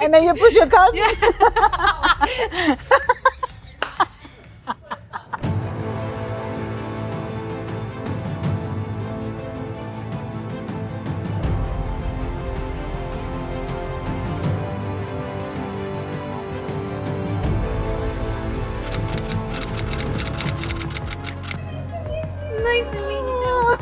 And then you push your cuts. Nice to meet you.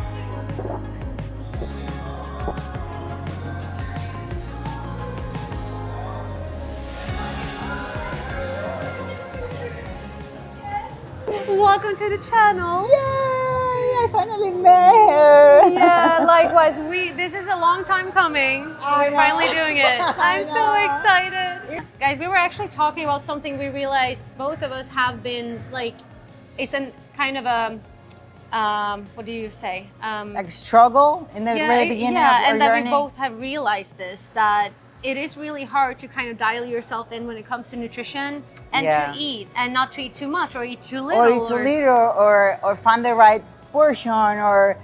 Welcome to the channel. Yay! I finally met her. Yeah, likewise. This is a long time coming. I We're know. finally doing it. I'm so know. excited. Guys, we were actually talking about something we realized both of us have been like, it's a kind of a, what do you say? Like struggle in the very beginning of and our that journey. we both have realized this, that it is really hard to kind of dial yourself in when it comes to nutrition and to eat, and not to eat too much or eat too little. Or eat too little, or find the right portion, or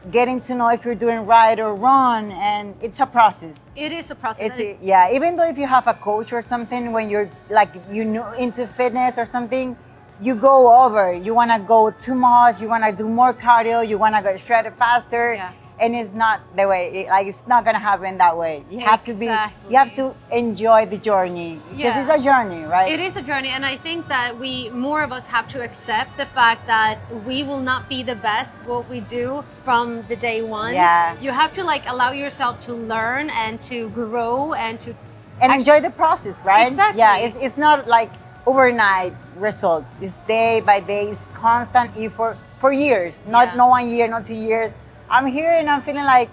getting to know if you're doing right or wrong. And it's a process. It is a process. Even though if you have a coach or something, when you're like, into fitness or something, you go over, you want to go too much, you want to do more cardio, you want to get shredded faster. Yeah. And it's not the way, it's not going to happen that way. You have you have to enjoy the journey, because it's a journey, right? It is a journey, and I think that more of us have to accept the fact that we will not be the best what we do from the day one. Yeah. You have to allow yourself to learn and to grow and to enjoy the process, right? Exactly. Yeah, it's not like overnight results. It's day by day, it's constant effort for years, not 1 year, not 2 years. I'm here and I'm feeling like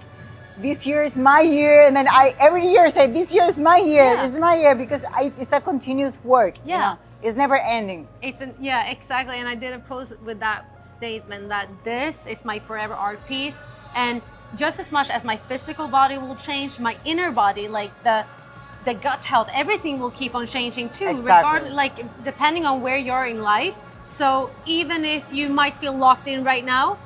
this year is my year, and then I every year say this year is my year. Yeah. This is my year, because it's a continuous work. Yeah. You know? It's never ending. Exactly. And I did a post with that statement that this is my forever art piece, and just as much as my physical body will change, my inner body, like the gut health, everything will keep on changing too. Exactly. Regardless, depending on where you're in life. So even if you might feel locked in right now,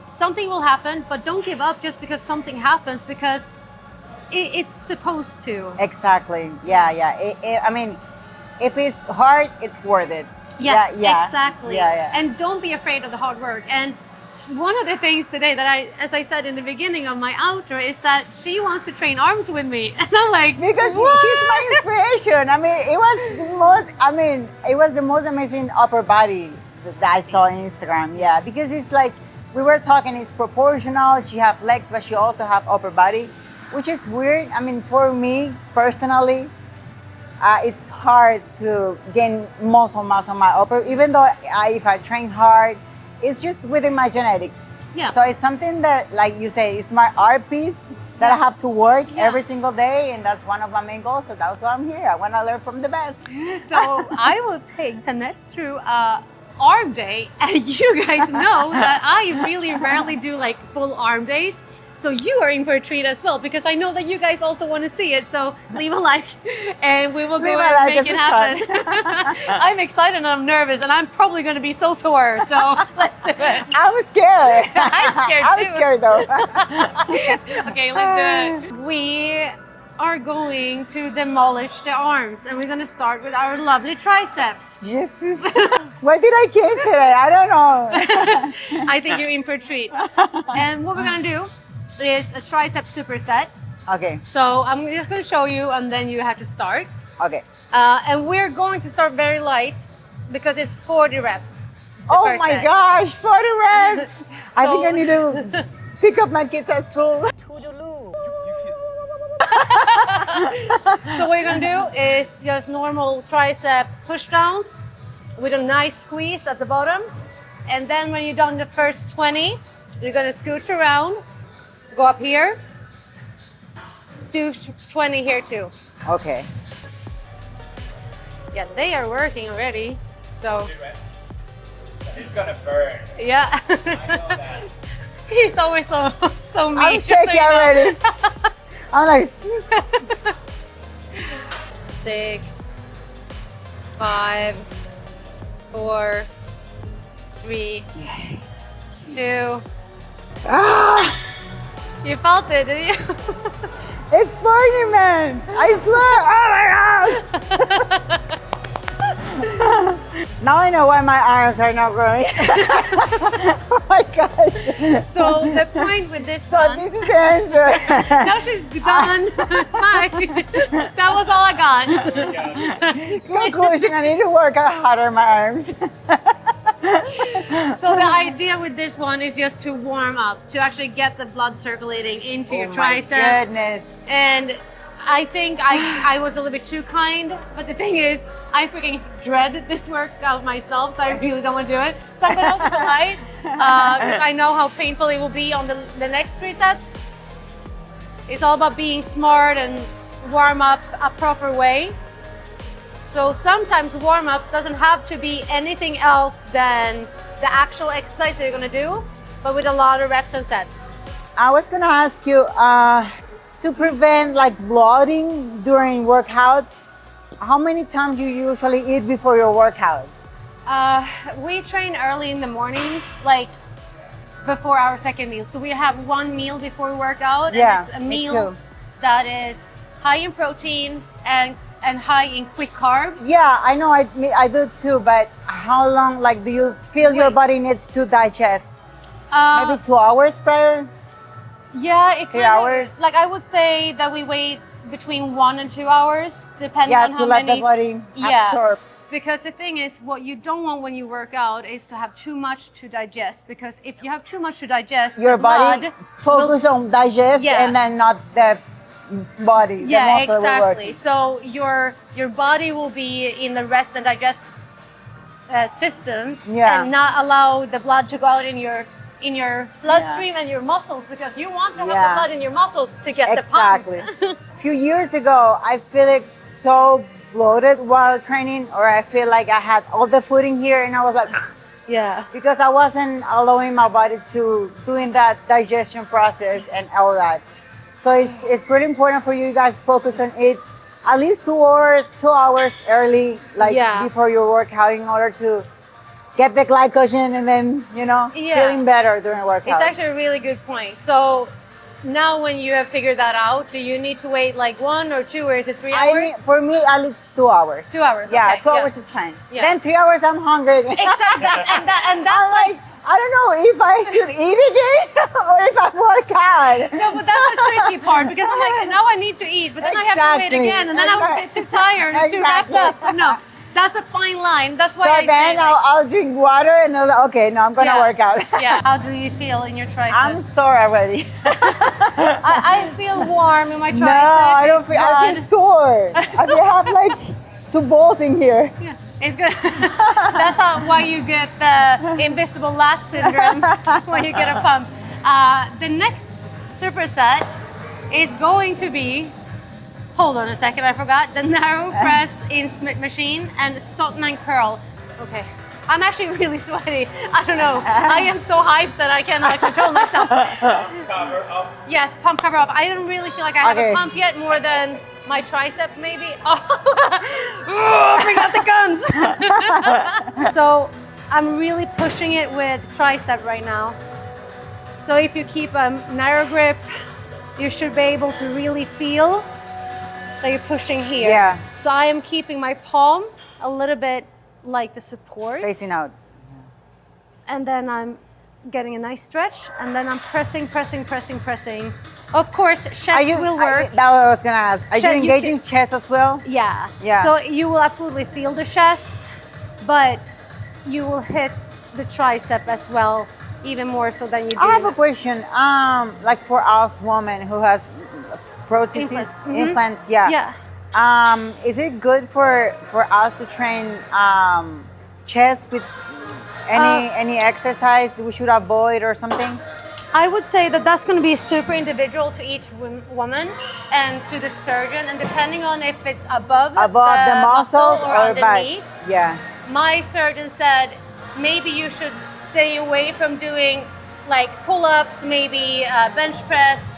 something will happen, but don't give up just because something happens, because it's supposed to. Exactly. Yeah. I mean, if it's hard, it's worth it. Yeah. Exactly. Yeah. And don't be afraid of the hard work. And one of the things today that as I said in the beginning of my outro, is that she wants to train arms with me, and I'm like, because what? she's my inspiration. I mean, it was the most amazing upper body that I saw on Instagram. Yeah, because it's like, we were talking, it's proportional. She have legs, but she also have upper body, which is weird. I mean, for me personally, it's hard to gain muscle mass on my upper, even though if I train hard, it's just within my genetics. Yeah. So it's something that, like you say, it's my art piece that I have to work every single day, and that's one of my main goals. So that's why I'm here. I want to learn from the best. So I will take Taneth through arm day, and you guys know that I really rarely do full arm days. So you are in for a treat as well, because I know that you guys also want to see it. So leave a like, and we will go and make it happen. I'm excited and I'm nervous, and I'm probably going to be so sore. So let's do it. I'm scared. I'm scared too. I'm scared though. Okay, let's do it. We are going to demolish the arms, and we're going to start with our lovely triceps. Yes. Where did I get today? I don't know. I think you're in for a treat. And what we're going to do is a tricep superset. Okay. So I'm just going to show you, and then you have to start. Okay. And we're going to start very light, because it's 40 reps. Oh my gosh, 40 reps. I think I need to pick up my kids at school. So what you're going to do is just normal tricep pushdowns with a nice squeeze at the bottom. And then when you're done the first 20, you're going to scooch around, go up here, do 20 here too. Okay. Yeah, they are working already. So It's gonna burn. yeah. I know that. He's always so mean. I'm shaky already. I'm like, 6, 5, 4, 3, 2. ah! You felt it, didn't you? It's burning, man. I swear. Oh my God. Now I know why my arms are not growing. Oh my God. So the point with this So one, this is the answer. now she's done. Bye. That was all I got. Conclusion, I need to work out harder my arms. So the idea with this one is just to warm up, to actually get the blood circulating into your Oh my tricep. goodness. And I think I was a little bit too kind, but the thing is, I freaking dread this workout myself, so I really don't want to do it. So I'm gonna also polite, because I know how painful it will be on the next 3 sets. It's all about being smart and warm up a proper way. So sometimes warm-ups doesn't have to be anything else than the actual exercise that you're gonna do, but with a lot of reps and sets. I was gonna ask you, to prevent like bloating during workouts, how many times you usually eat before your workout? We train early in the mornings, like before our second meal. So we have 1 meal before we work out, Yeah, and it's a me meal too. that is high in protein and high in quick carbs. Yeah, I know I do too, but how long like do you feel your Wait. body needs to digest? Uh, Maybe 2 hours prior? yeah, it 3 kind hours? of, like I would say that we wait between 1 and 2 hours, depending Yeah, on to how let many. the body Yeah. absorb. Because the thing is, what you don't want when you work out is to have too much to digest. Because if you have too much to digest, Your the body blood focus on digest Yeah. and then not the body. the Yeah, muscle will work. exactly. So your body will be in the rest and digest system, Yeah. and not allow the blood to go out in your bloodstream and your muscles, because you want to have Yeah. the blood in your muscles to get Exactly. the pump. A few years ago, I feel like so bloated while training, or I feel like I had all the food in here and I was like, Yeah. because I wasn't allowing my body to doing that digestion process and all that. So it's really important for you guys to focus on it at least 2 hours early, like Yeah. before your workout, in order to get the glycogen and then, Yeah. feeling better during workout. It's actually a really good point. So now when you have figured that out, do you need to wait like 1 or 2, or is it 3 hours? For me, at least 2 hours. 2 hours. Yeah, okay, 2 hours is fine. Yeah. Then 3 hours, I'm hungry. Exactly. And that's I'm like, I don't know if I should eat again or if I work out. no, but that's the tricky part, because I'm like, now I need to eat, but then I have to wait Exactly. again, and then I would get too tired and too wrapped Exactly. up. So no, that's a fine line. That's why So I then say, I'll drink water and I'm like, okay, no, I'm gonna Yeah. work out. yeah. How do you feel in your tricep? I'm sore already. I feel warm in my tricep. No, I don't It's feel. I feel blood. sore. I feel I have like 2 balls in here. Yeah, it's good. That's why you get the invisible lat syndrome when you get a pump. The next superset is going to be, hold on a second, I forgot, the narrow press in Smith machine and Sutton and curl. Okay. I'm actually really sweaty. I don't know. I am so hyped that I cannot control myself. Cover up. Yes, pump cover up. I don't really feel like I have Okay. a pump yet, more than my tricep maybe. Oh, bring out the guns. So I'm really pushing it with tricep right now. So if you keep a narrow grip, you should be able to really feel that you're pushing here. Yeah. So I am keeping my palm a little bit like the support, Facing out. and then I'm getting a nice stretch, and then I'm pressing. Of course, chest will work. That was what I was gonna ask. Are you Chest, you engaging chest as well? Yeah. Yeah. So you will absolutely feel the chest, but you will hit the tricep as well, even more so than you do. I have a question. Like for us women who has prostheses, implants, yeah. Yeah. Is it good for us to train chest with any exercise that we should avoid or something? I would say that that's going to be super individual to each woman and to the surgeon, and depending on if it's above The muscles or or back? underneath. Yeah. My surgeon said maybe you should stay away from doing like pull-ups, maybe bench press,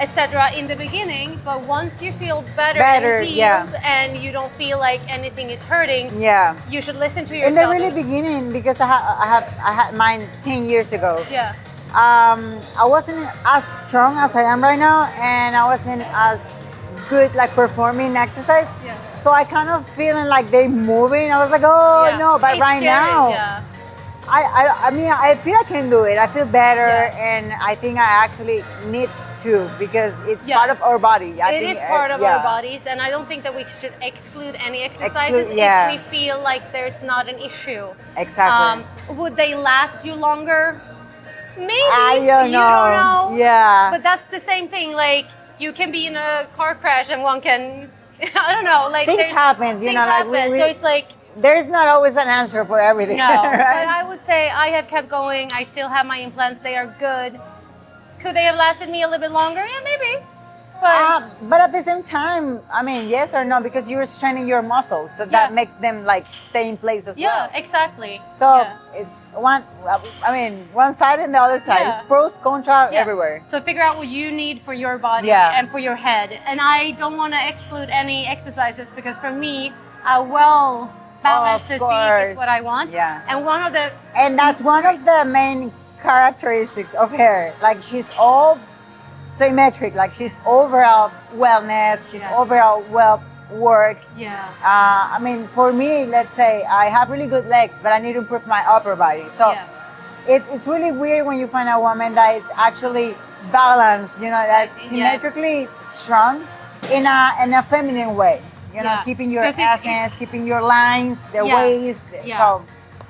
etc. in the beginning, but once you feel better and healed, yeah. and you don't feel like anything is hurting, Yeah. you should listen to In the yourself. really beginning, because I had mine 10 years ago. Yeah. I wasn't as strong as I am right now, and I wasn't as good like performing exercise. Yeah. So I kind of feeling like they moving. I was like, oh Yeah. no, but It's right scary, now, yeah. I mean, I feel I can do it. I feel better, Yeah. and I think I actually need to because it's Yeah. part of our body. I It think, is part of yeah. our bodies, and I don't think that we should exclude any exercises yeah. if we feel like there's not an issue. Exactly. Would they last you longer? Maybe. I don't You know. don't know. Yeah. But that's the same thing. Like you can be in a car crash and one can, I don't know. Like Things there's- happens, you things know, like happen. So it's like. there's not always an answer for everything. No, right? but I would say I have kept going. I still have my implants. They are good. Could they have lasted me a little bit longer? Yeah, maybe. But at the same time, I mean, yes or no, because you're straining your muscles, so that Yeah. makes them like stay in place as yeah, well. exactly. So Yeah. one side and the other side. Yeah. It's pros, contra Yeah. everywhere. So figure out what you need for your body Yeah. and for your head. And I don't want to exclude any exercises because for me, a well balanced Of physique course. is what I want. Yeah. And one of the And that's one of the main characteristics of her. Like she's all symmetric. Like she's overall wellness. She's Yeah. overall well work. yeah. I mean, for me, let's say I have really good legs, but I need to improve my upper body. So Yeah. it's really weird when you find a woman that is actually balanced, you know, that's Yeah. symmetrically strong in a feminine way. You know, Yeah. keeping your 'Cause it's- essence, keeping your lines, the Yeah. waist. Yeah. So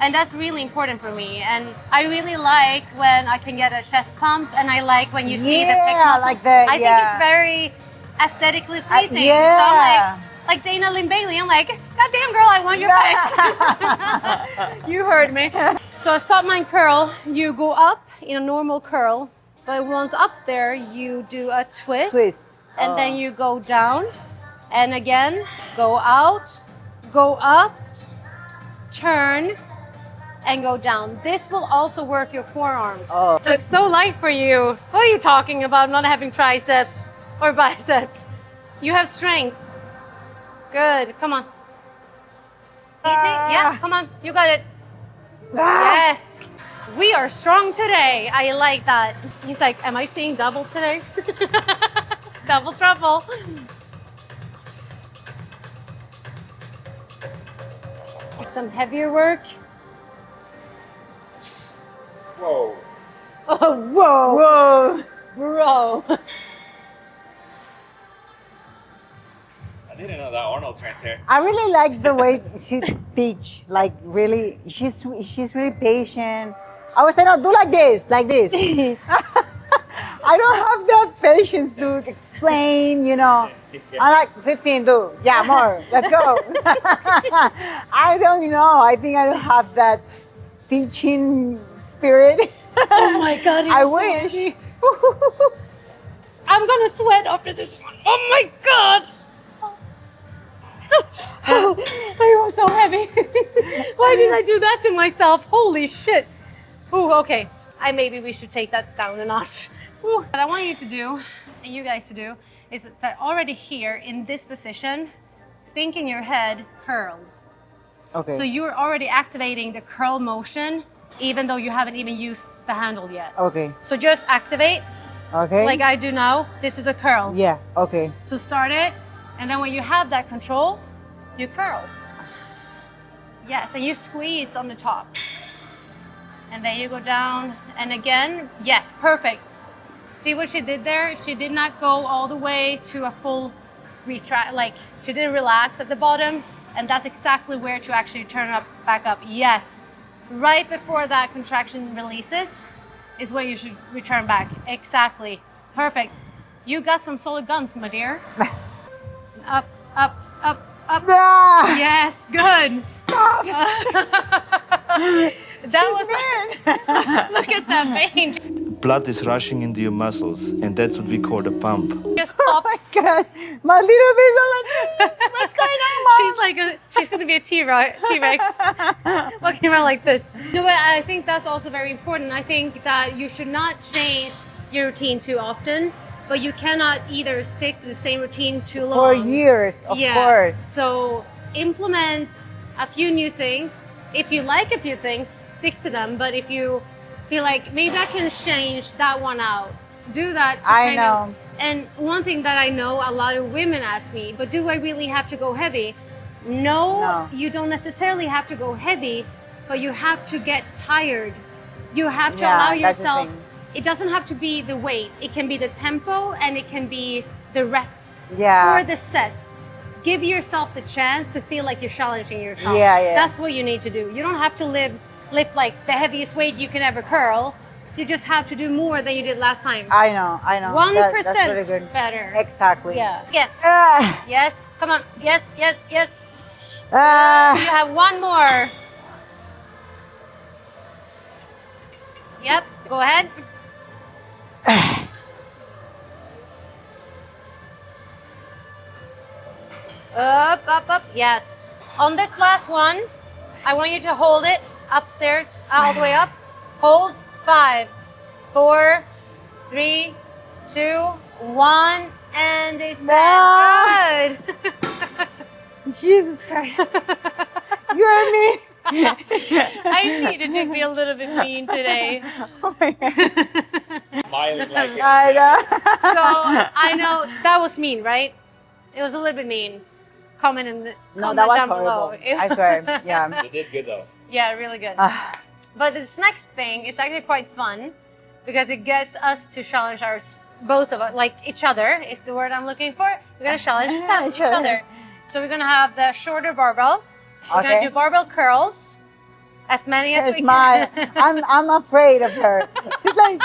And that's really important for me. And I really like when I can get a chest pump, and I like when you see the pec Yeah, muscles. like the- I think yeah. it's very aesthetically pleasing. yeah. So I'm like Dana Lynn Bailey. I'm like, God damn girl, I want your pecs. You heard me. So a submine curl, you go up in a normal curl, but once up there, you do a twist. twist. And Oh. then you go down, and again, go out, go up, turn, and go down. This will also work your forearms. Oh. It looks so light for you. What are you talking about not having triceps or biceps? You have strength. Good, come on. Easy, yeah, come on, you got it. Yes, we are strong today. I like that. He's like, am I seeing double today? Double trouble. Some heavier work. Whoa. Oh, whoa, Whoa. bro. I didn't know that Arnold trans hair. I really like the way she teach. Like really, she's really patient. I was saying, no, do like this, like this. I don't have that patience to explain, you know. I like 15, do. Yeah, more. Let's go. I don't know. I think I don't have that teaching spirit. Oh my God, I wish. I'm gonna sweat after this one. Oh my God. Oh, I was so heavy. Why did I do that to myself? Holy shit. Ooh, okay. Maybe we should take that down a notch. Ooh. What I want you to do, and you guys to do, is that already here in this position, think in your head curl. Okay. So you're already activating the curl motion, even though you haven't even used the handle yet. Okay. So just activate, Okay. like I do now. This is a curl. Yeah. Okay. So start it, and then when you have that control, you curl. Yes, and you squeeze on the top. And then you go down, and again, yes, perfect. See what she did there? She did not go all the way to a full retract, like she didn't relax at the bottom, and that's exactly where to actually turn up back up. Yes, right before that contraction releases is where you should return back. Exactly, perfect. You got some solid guns, my dear. Up, up, up, up. Ah! Yes, good. Stop. That was look at that vein. Blood is rushing into your muscles, and that's what we call the pump. Just Oh pop. my God. My little baby's all like, what's going on, Mom? She's gonna be a T-Rex walking around like this. No, but I think that's also very important. I think that you should not change your routine too often, but you cannot either stick to the same routine too long. For years, of course. So implement a few new things. If you like a few things, stick to them. But if you feel like maybe I can change that one out, do that. To I kind know. And one thing that I know a lot of women ask me, but do I really have to go heavy? No, you don't necessarily have to go heavy, but you have to get tired. You have to allow yourself, it doesn't have to be the weight. It can be the tempo and it can be the rep or the sets. Give yourself the chance to feel like you're challenging yourself. That's what you need to do. You don't have to lift like the heaviest weight you can ever curl. You just have to do more than you did last time. I know. 1% that's really good. better. Exactly. Yeah. Yes, come on. Yes. You have one more. Yep, go ahead. Up. Yes. On this last one, I want you to hold it upstairs, all the way up. Hold. 5, 4, 3, 2, 1, and they stand. Good. Jesus Christ. You're mean. I needed to be a little bit mean today. Oh my God. Smiling like it. I know. So I know that was mean, right? It was a little bit mean. Comment that was down horrible. below. I swear. Yeah. You did good though. Yeah, really good. But this next thing is actually quite fun because it gets us to challenge both of us, like each other is the word I'm looking for. We're gonna challenge each other. So we're gonna have the shorter barbell. So we're gonna do barbell curls, as many as we can. I'm afraid of her. She's like,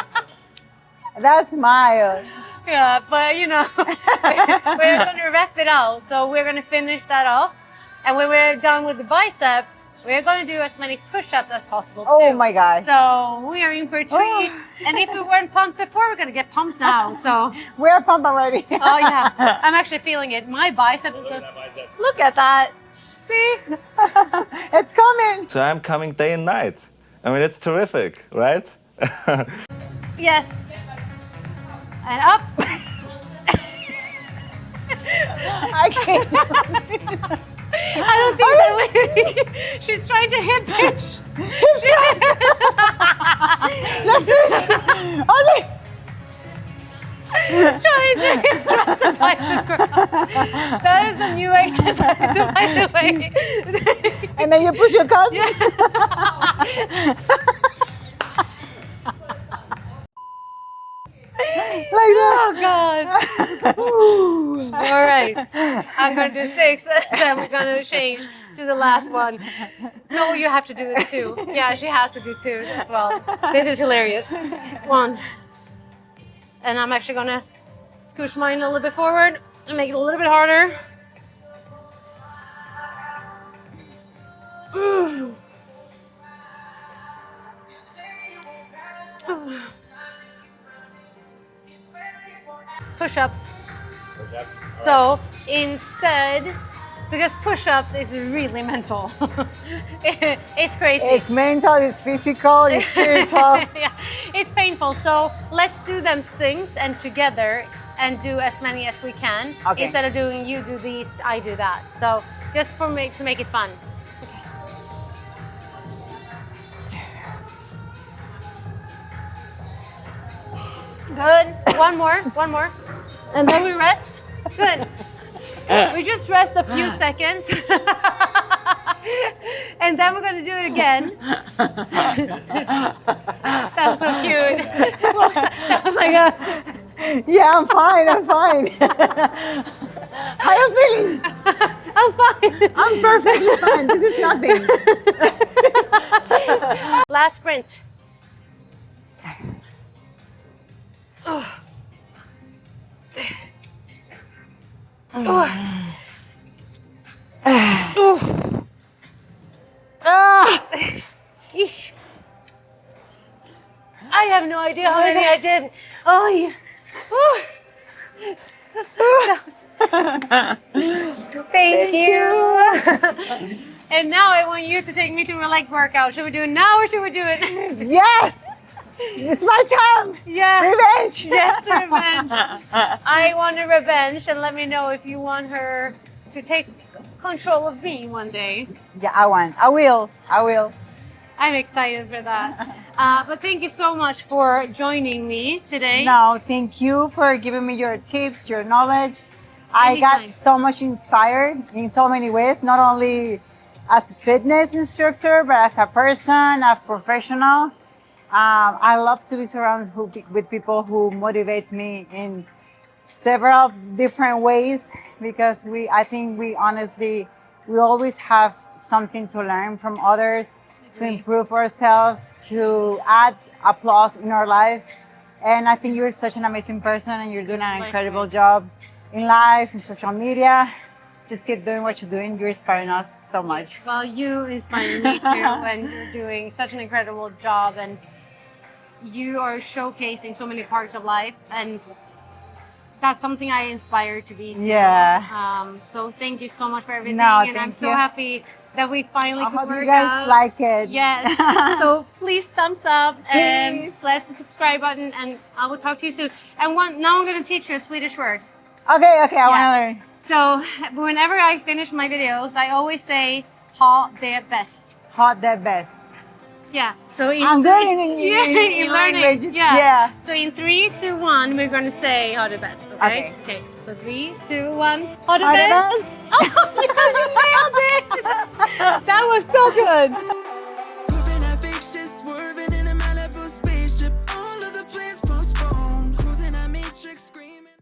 that smile. Yeah, but you know, we're gonna wrap it out. So we're gonna finish that off. And when we're done with the bicep, we're going to do as many push-ups as possible too. Oh my God. So we are in for a treat. And if we weren't pumped before, we're going to get pumped now. So we're pumped already. Oh yeah, I'm actually feeling it. My bicep is good. Look at that. See? It's coming. So I'm coming day and night. I mean, it's terrific, right? Yes. And up. I can't. I don't think that way. She's trying to hip pitch. Let's do it. Okay. Trying to hip thrust the bicep curl. That is a new exercise, by the way. And then you push your cuts. Like Oh God. All right. I'm gonna do 6, then we're gonna change to the last one. No, you have to do it 2. Yeah, she has to do 2 as well. This is hilarious. 1. And I'm actually gonna scooch mine a little bit forward and make it a little bit harder. Push-ups. So instead, because push-ups is really mental. It's crazy. It's mental, it's physical, it's spiritual. Yeah, it's painful. So let's do them synced and together and do as many as we can. Okay. Instead of doing you do these, I do that. So just for me to make it fun. Good. One more. And then we rest. Good. We just rest a few seconds. And then we're gonna do it again. That was so cute. That was like a... Yeah, I'm fine. How are you feeling? I'm fine. I'm perfectly fine. This is nothing. Last sprint. Eesh. I have no idea how many I did. Oh yeah. Thank you. And now I want you to take me through a leg workout. Should we do it now or should we do it? Yes! It's my time! Yeah. Revenge! Yes, revenge. I want a revenge, and let me know if you want her to take control of me one day. Yeah, I will. I'm excited for that. But thank you so much for joining me today. No, thank you for giving me your tips, your knowledge. I Anytime. got so much inspired in so many ways, not only as a fitness instructor, but as a person, a professional. I love to be surrounded with people who motivates me in several different ways because I think we honestly, we always have something to learn from others, to improve ourselves, to add applause in our life. And I think you're such an amazing person and you're doing an incredible job in life, in social media. Just keep doing what you're doing. You're inspiring us so much. Well, you inspire me too, and you're doing such an incredible job, and you are showcasing so many parts of life, and that's something I inspire to be too. Yeah. So thank you so much for everything, No, and I'm thank so you. happy that we finally I could hope work you guys out. like it. Yes. So please thumbs up and Please. press the subscribe button, and I will talk to you soon. And now I'm going to teach you a Swedish word. Okay, I want to learn. So whenever I finish my videos, I always say "ha det bäst." Hot the best. Yeah. So I'm good in in learning. languages. Yeah. Yeah. So in 3, 2, 1, we're gonna say "ha det bäst." Okay. Okay. So 3, 2, 1. "Ha det Ha det bäst." bäst. Oh, you nailed it! That was so good.